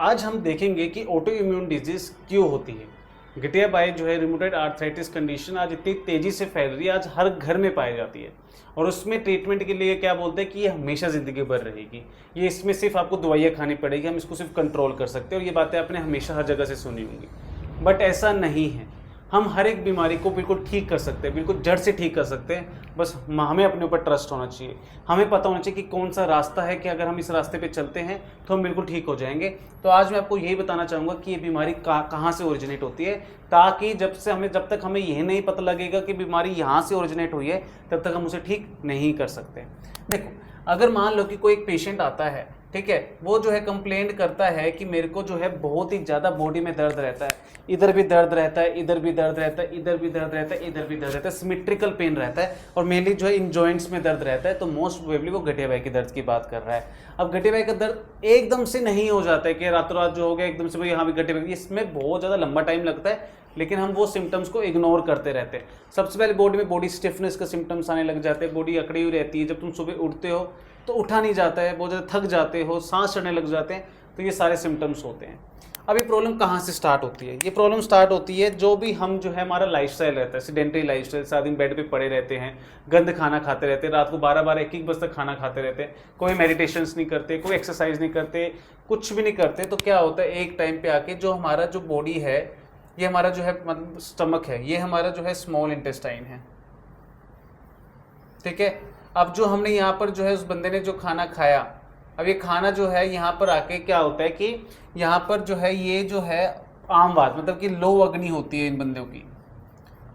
आज हम देखेंगे कि ऑटो इम्यून डिजीज क्यों होती है। गठिया बाई जो है रिमोटेड आर्थराइटिस कंडीशन आज इतनी तेजी से फैल रही है, आज हर घर में पाई जाती है और उसमें ट्रीटमेंट के लिए क्या बोलते हैं कि ये हमेशा ज़िंदगी भर रहेगी। ये इसमें सिर्फ आपको दवाइयाँ खानी पड़ेगी, हम इसको सिर्फ कंट्रोल कर सकते हैं और ये बातें आपने हमेशा हर जगह से सुनी होंगी। बट ऐसा नहीं है, हम हर एक बीमारी को बिल्कुल ठीक कर सकते हैं, बिल्कुल जड़ से ठीक कर सकते हैं। बस हमें अपने ऊपर ट्रस्ट होना चाहिए, हमें पता होना चाहिए कि कौन सा रास्ता है कि अगर हम इस रास्ते पे चलते हैं तो हम बिल्कुल ठीक हो जाएंगे। तो आज मैं आपको यही बताना चाहूँगा कि ये बीमारी कहाँ से ओरिजिनेट होती है, ताकि जब तक हमें यह नहीं पता लगेगा कि बीमारी यहाँ से ओरिजिनेट हुई है तब तक हम उसे ठीक नहीं कर सकते। देखो, अगर मान लो कि कोई एक पेशेंट आता है, ठीक है, वो जो है कंप्लेंट करता है कि मेरे को जो है बहुत ही ज़्यादा बॉडी में दर्द रहता है, इधर भी दर्द रहता है, इधर भी दर्द रहता है, इधर भी दर्द रहता है, इधर भी दर्द रहता है, सिमेट्रिकल पेन रहता है और मेनली जो है इन जॉइंट्स में दर्द रहता है, तो मोस्ट प्रोबेबली वो गठिया बाई के दर्द की बात कर रहा है। अब गठिया बाई का दर्द एकदम से नहीं हो जाता है कि रातों रात जो हो गया एकदम से भाई हाँ भी गठिया बाई, इसमें बहुत ज़्यादा लंबा टाइम लगता है, लेकिन हम वो सिम्टम्स को इग्नोर करते रहते हैं। सबसे पहले बॉडी में बॉडी स्टिफनेस का सिम्टम्स आने लग जाते हैं, बॉडी अकड़ी हुई रहती है, जब तुम सुबह उठते हो तो उठा नहीं जाता है, बहुत ज़्यादा थक जाते हो, सांस चढ़ने लग जाते हैं, तो ये सारे सिम्टम्स होते हैं। अब ये प्रॉब्लम कहाँ से स्टार्ट होती है? ये प्रॉब्लम स्टार्ट होती है जो भी हम जो है हमारा लाइफस्टाइल रहता है, सेडेंटरी लाइफस्टाइल, सारा दिन बेड पे पड़े रहते हैं, गंद खाना खाते रहते हैं, रात को 12-12 1-1 बजे तक खाना खाते रहते हैं, कोई मेडिटेशंस नहीं करते, कोई एक्सरसाइज नहीं करते, कुछ भी नहीं करते, तो क्या होता है एक टाइम पे आके जो हमारा जो बॉडी है, ये हमारा जो है मतलब स्टमक है, ये हमारा जो है स्मॉल इंटेस्टाइन है, ठीक है। अब जो हमने यहाँ पर जो है उस बंदे ने जो खाना खाया, अब ये खाना जो है यहाँ पर आके क्या होता है कि यहाँ पर जो है ये जो है आम बात मतलब कि लो अग्नि होती है इन बंदों की।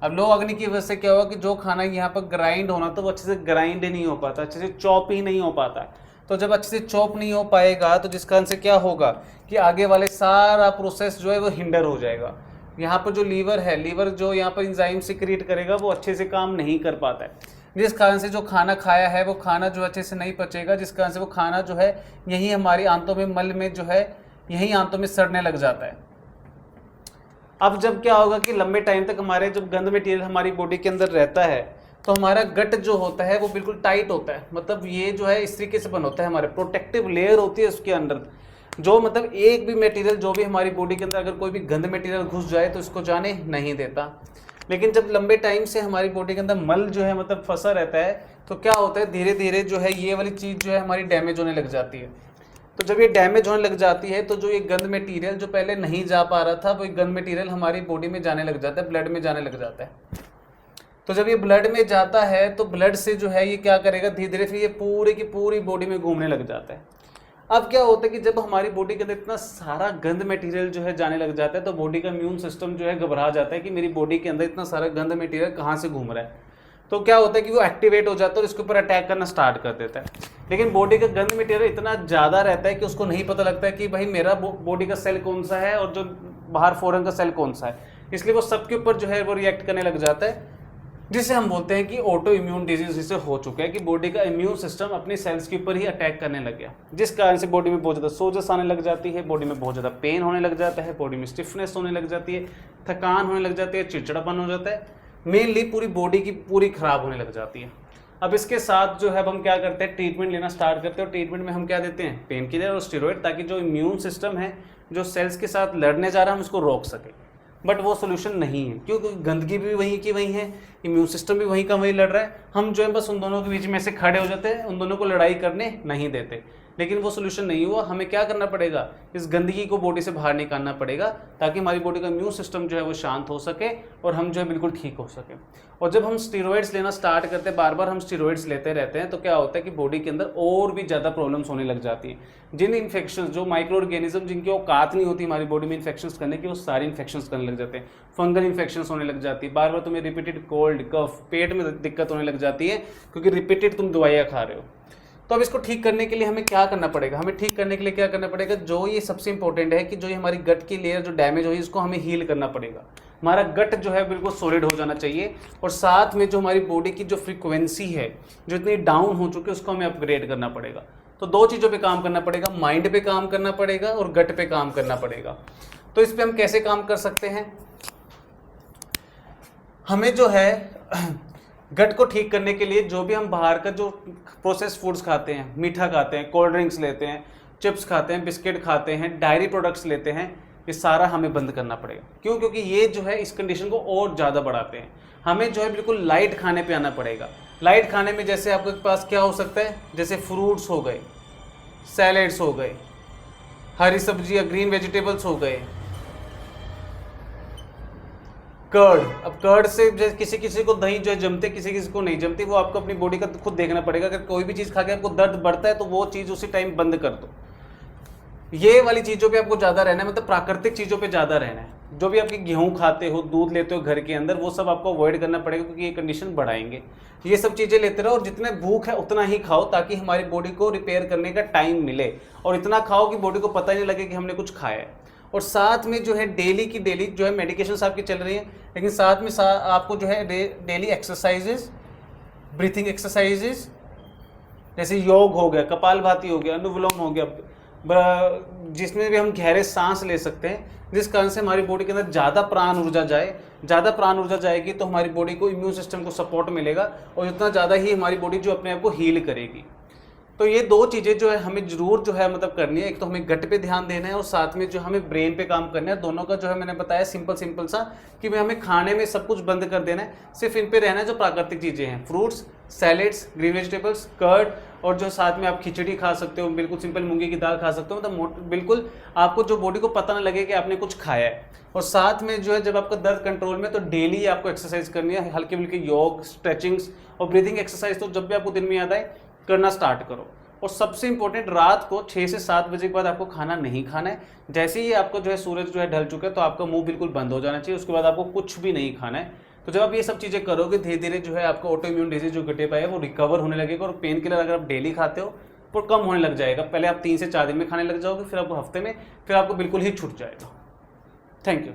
अब लो अग्नि की वजह से क्या होगा कि जो खाना यहाँ पर ग्राइंड होना तो वो अच्छे से ग्राइंड ही नहीं हो पाता, अच्छे से चॉप ही नहीं हो पाता। तो जब अच्छे से चॉप नहीं हो पाएगा तो जिस कारण से क्या होगा कि आगे वाले सारा प्रोसेस जो है वो हिंडर हो जाएगा। यहाँ पर जो लीवर है, लीवर जो यहाँ पर इंजाइम सिक्रीट करेगा वो अच्छे से काम नहीं कर पाता है, जिस कारण से जो खाना खाया है वो खाना जो अच्छे से नहीं पचेगा, जिस कारण से वो खाना जो है यही हमारी आंतों में मल में जो है यही आंतों में सड़ने लग जाता है। अब जब क्या होगा कि लंबे टाइम तक हमारे जब गंद मटेरियल हमारी बॉडी के अंदर रहता है तो हमारा गट जो होता है वो बिल्कुल टाइट होता है, मतलब ये जो है इस तरीके से बन होता है, हमारे प्रोटेक्टिव लेयर होती है उसके अंदर, जो मतलब एक भी मटेरियल जो भी हमारी बॉडी के अंदर अगर कोई भी गंद मटेरियल घुस जाए तो इसको जाने नहीं देता। लेकिन जब लंबे टाइम से हमारी बॉडी के अंदर मल जो है मतलब फंसा रहता है तो क्या होता है धीरे धीरे जो है ये वाली चीज़ जो है हमारी डैमेज होने लग जाती है। तो जब ये डैमेज होने लग जाती है तो जो ये गंद मटेरियल जो पहले नहीं जा पा रहा था वो गंद मटेरियल हमारी बॉडी में जाने लग जाता है, ब्लड में जाने लग जाता है। तो जब ये ब्लड में जाता है तो ब्लड से जो है ये क्या करेगा धीरे धीरे फिर ये पूरे की पूरी बॉडी में घूमने लग जाता है। अब क्या होता है कि जब हमारी बॉडी के अंदर इतना सारा गंद मटेरियल जो है जाने लग जाता है तो बॉडी का इम्यून सिस्टम जो है घबरा जाता है कि मेरी बॉडी के अंदर इतना सारा गंद मटेरियल कहाँ से घूम रहा है। तो क्या होता है कि वो एक्टिवेट हो जाता है और इसके ऊपर अटैक करना स्टार्ट कर देता है। लेकिन बॉडी का गंद मटेरियल इतना ज़्यादा रहता है कि उसको नहीं पता लगता है कि भाई मेरा बॉडी का सेल कौन सा है और जो बाहर फॉरेन का सेल कौन सा है, इसलिए वो सबके ऊपर जो है वो रिएक्ट करने लग जाता है, जिसे हम बोलते हैं कि ऑटो इम्यून डिजीज जिसे हो चुका है कि बॉडी का इम्यून सिस्टम अपनी सेल्स के ऊपर ही अटैक करने लग गया, जिस कारण से बॉडी में बहुत ज़्यादा सोजस आने लग जाती है, बॉडी में बहुत ज़्यादा पेन होने लग जाता है, बॉडी में स्टिफनेस होने लग जाती है, थकान होने लग जाती है, चिड़चिड़ापन हो जाता है, मेनली पूरी बॉडी की पूरी खराब होने लग जाती है। अब इसके साथ जो है अब हम क्या करते हैं ट्रीटमेंट लेना स्टार्ट करते हैं और ट्रीटमेंट में हम क्या देते हैं पेन किलर और स्टेरॉइड, ताकि जो इम्यून सिस्टम है जो सेल्स के साथ लड़ने जा रहा है हम उसको रोक सकें। बट वो सोल्यूशन नहीं है क्योंकि गंदगी भी वहीं की वहीं है, इम्यून सिस्टम भी वहीं का वहीं लड़ रहा है, हम जो है बस उन दोनों के बीच में से खड़े हो जाते हैं, उन दोनों को लड़ाई करने नहीं देते। लेकिन वो सोल्यूशन नहीं हुआ, हमें क्या करना पड़ेगा इस गंदगी को बॉडी से बाहर निकालना पड़ेगा ताकि हमारी बॉडी का इम्यून सिस्टम जो है वो शांत हो सके और हम जो है बिल्कुल ठीक हो सके। और जब हम स्टेरॉइड्स लेना स्टार्ट करते हैं, बार बार हम स्टेरॉइड्स लेते रहते हैं, तो क्या होता है कि बॉडी के अंदर और भी ज़्यादा प्रॉब्लम्स होने लग जाती हैं। जिन इन्फेक्शन जो माइक्रो ऑर्गेनिज्म जिनकी औकात नहीं होती हमारी बॉडी में इन्फेक्शंस करने की, वो सारी इन्फेक्शंस करने लग जाते हैं, फंगल इन्फेक्शंस होने लग जाती है, बार बार तुम्हें रिपीटेड कोल्ड कफ पेट में दिक्कत होने लग जाती है क्योंकि रिपीटेड तुम दवाइयाँ खा रहे हो। तो अब इसको ठीक करने के लिए हमें क्या करना पड़ेगा, हमें ठीक करने के लिए क्या करना पड़ेगा, जो ये सबसे इंपॉर्टेंट है कि जो ये हमारी गट की लेयर जो डैमेज हुई इसको हमें हील करना पड़ेगा। हमारा गट जो है बिल्कुल सॉलिड हो जाना चाहिए और साथ में जो हमारी बॉडी की जो फ्रीक्वेंसी है जो इतनी डाउन हो चुकी है उसको हमें अपग्रेड करना पड़ेगा। तो दो चीज़ों पे काम करना पड़ेगा, माइंड पे काम करना पड़ेगा और गट पे काम करना पड़ेगा। तो इस पे हम कैसे काम कर सकते हैं, हमें जो है गट को ठीक करने के लिए जो भी हम बाहर का जो प्रोसेस फूड्स खाते हैं, मीठा खाते हैं, कोल्ड ड्रिंक्स लेते हैं, चिप्स खाते हैं, बिस्किट खाते हैं, डायरी प्रोडक्ट्स लेते हैं, ये सारा हमें बंद करना पड़ेगा। क्यों? क्योंकि ये जो है इस कंडीशन को और ज़्यादा बढ़ाते हैं। हमें जो है बिल्कुल लाइट खाने पे आना पड़ेगा। लाइट खाने में जैसे आपके पास क्या हो सकता है, जैसे फ्रूट्स हो गए, सैलेड्स हो गए, हरी सब्जियां, ग्रीन वेजिटेबल्स हो गए, कर्ड। अब कर्ड से किसी किसी को दही जो है जमते, किसी किसी को नहीं जमती, वो आपको अपनी बॉडी का खुद देखना पड़ेगा। अगर कोई भी चीज़ खा के आपको दर्द बढ़ता है तो वो चीज़ उसी टाइम बंद कर दो। ये वाली चीज़ों पे आपको ज़्यादा रहना है, मतलब प्राकृतिक चीज़ों पे ज़्यादा रहना है। जो भी आपके गेहूं खाते हो, दूध लेते हो घर के अंदर, वो सब आपको अवॉइड करना पड़ेगा, क्योंकि ये कंडीशन बढ़ाएंगे। ये सब चीज़ें लेते रहो और जितने भूख है उतना ही खाओ, ताकि हमारी बॉडी को रिपेयर करने का टाइम मिले। और इतना खाओ कि बॉडी को पता ही नहीं लगे कि हमने कुछ खाया है। और साथ में जो है डेली की डेली जो है मेडिकेशंस आपकी चल रही हैं, लेकिन साथ में आपको जो है डेली एक्सरसाइजेज, ब्रीथिंग एक्सरसाइजेज, जैसे योग हो गया, कपालभाति हो गया, अनुलोम हो गया, जिसमें भी हम गहरे सांस ले सकते हैं, जिस कारण से हमारी बॉडी के अंदर ज़्यादा प्राण ऊर्जा जाए। ज़्यादा प्राण ऊर्जा जाएगी तो हमारी बॉडी को, इम्यून सिस्टम को सपोर्ट मिलेगा, और जितना ज़्यादा ही हमारी बॉडी जो अपने आप को हील करेगी। तो ये दो चीज़ें जो है हमें जरूर जो है मतलब करनी है। एक तो हमें गट पे ध्यान देना है, और साथ में जो हमें ब्रेन पे काम करना है। दोनों का जो है मैंने बताया सिंपल सा कि हमें खाने में सब कुछ बंद कर देना है, सिर्फ इन पे रहना है जो प्राकृतिक चीज़ें हैं, fruits, salads, green vegetables, curd, और जो साथ में आप खिचड़ी खा सकते हो, बिल्कुल सिंपल मूंगी की दाल खा सकते हो। मतलब बिल्कुल आपको जो बॉडी को पता ना लगे कि आपने कुछ खाया है। और साथ में जो है जब आपका दर्द कंट्रोल में, तो डेली आपको एक्सरसाइज करनी है, हल्के फुल्के योग, स्ट्रेचिंग्स और ब्रीदिंग एक्सरसाइज। तो जब भी आपको दिन में याद आए करना स्टार्ट करो। और सबसे इंपॉर्टेंट, रात को 6 से 7 बजे के बाद आपको खाना नहीं खाना है। जैसे ही आपको जो है सूरज जो है ढल चुका है तो आपका मुंह बिल्कुल बंद हो जाना चाहिए। उसके बाद आपको कुछ भी नहीं खाना है। तो जब आप ये सब चीज़ें करोगे, धीरे धीरे जो है आपका ऑटो इम्यून डिजीज जो घटे पाए वो रिकवर होने लगेगा। और पेन किलर अगर आप डेली खाते हो वो कम होने लग जाएगा। पहले आप 3 से 4 दिन में खाने लग जाओगे, फिर आपको हफ्ते में, फिर आपको बिल्कुल ही छूट जाएगा। Thank you.